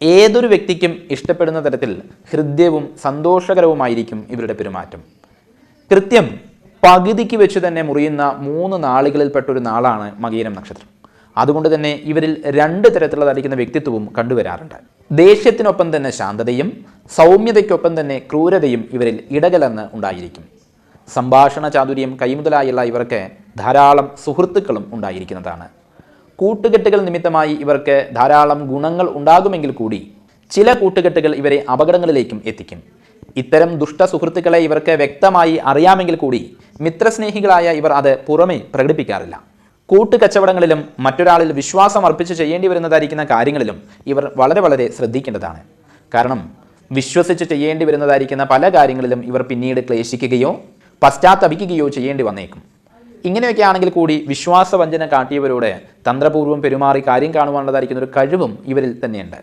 ഏതൊരു വ്യക്തിക്കും ഇഷ്ടപ്പെടുന്ന തരത്തിൽ ഹൃദ്യവും സന്തോഷകരവുമായിരിക്കും ഇവരുടെ പെരുമാറ്റം. കൃത്യം പകുതിക്ക് വെച്ച് തന്നെ മുറിയുന്ന 3 നാളുകളിൽപ്പെട്ടൊരു നാളാണ് മകീരം നക്ഷത്രം. അതുകൊണ്ട് തന്നെ ഇവരിൽ 2 തരത്തിലുള്ളതായിരിക്കുന്ന വ്യക്തിത്വവും കണ്ടുവരാറുണ്ട്. ദേഷ്യത്തിനൊപ്പം തന്നെ ശാന്തതയും സൗമ്യതയ്ക്കൊപ്പം തന്നെ ക്രൂരതയും ഇവരിൽ ഇടകലർന്ന് ഉണ്ടായിരിക്കും. സംഭാഷണ ചാതുര്യം കൈമുതലായുള്ള ഇവർക്ക് ധാരാളം സുഹൃത്തുക്കളും ഉണ്ടായിരിക്കുന്നതാണ്. കൂട്ടുകെട്ടുകൾ നിമിത്തമായി ഇവർക്ക് ധാരാളം ഗുണങ്ങൾ ഉണ്ടാകുമെങ്കിൽ കൂടി ചില കൂട്ടുകെട്ടുകൾ ഇവരെ അപകടങ്ങളിലേക്കും എത്തിക്കും. ഇത്തരം ദുഷ്ട സുഹൃത്തുക്കളെ ഇവർക്ക് വ്യക്തമായി അറിയാമെങ്കിൽ കൂടി മിത്രസ്നേഹികളായ ഇവർ അത് പുറമെ പ്രകടിപ്പിക്കാറില്ല. കൂട്ടുകച്ചവടങ്ങളിലും മറ്റൊരാളിൽ വിശ്വാസം അർപ്പിച്ച് ചെയ്യേണ്ടി വരുന്നതായിരിക്കുന്ന കാര്യങ്ങളിലും ഇവർ വളരെ ശ്രദ്ധിക്കേണ്ടതാണ്. കാരണം വിശ്വസിച്ച് ചെയ്യേണ്ടി വരുന്നതായിരിക്കുന്ന പല കാര്യങ്ങളിലും ഇവർ പിന്നീട് ക്ലേശിക്കുകയോ പശ്ചാത്തപിക്കുകയോ ചെയ്യേണ്ടി വന്നേക്കും. ഇങ്ങനെയൊക്കെ ആണെങ്കിൽ കൂടി വിശ്വാസവഞ്ചന കാട്ടിയവരോട് തന്ത്രപൂർവ്വം പെരുമാറി കാര്യം കാണുവാനുള്ളതായിരിക്കുന്ന ഒരു കഴിവും ഇവരിൽ തന്നെയുണ്ട്.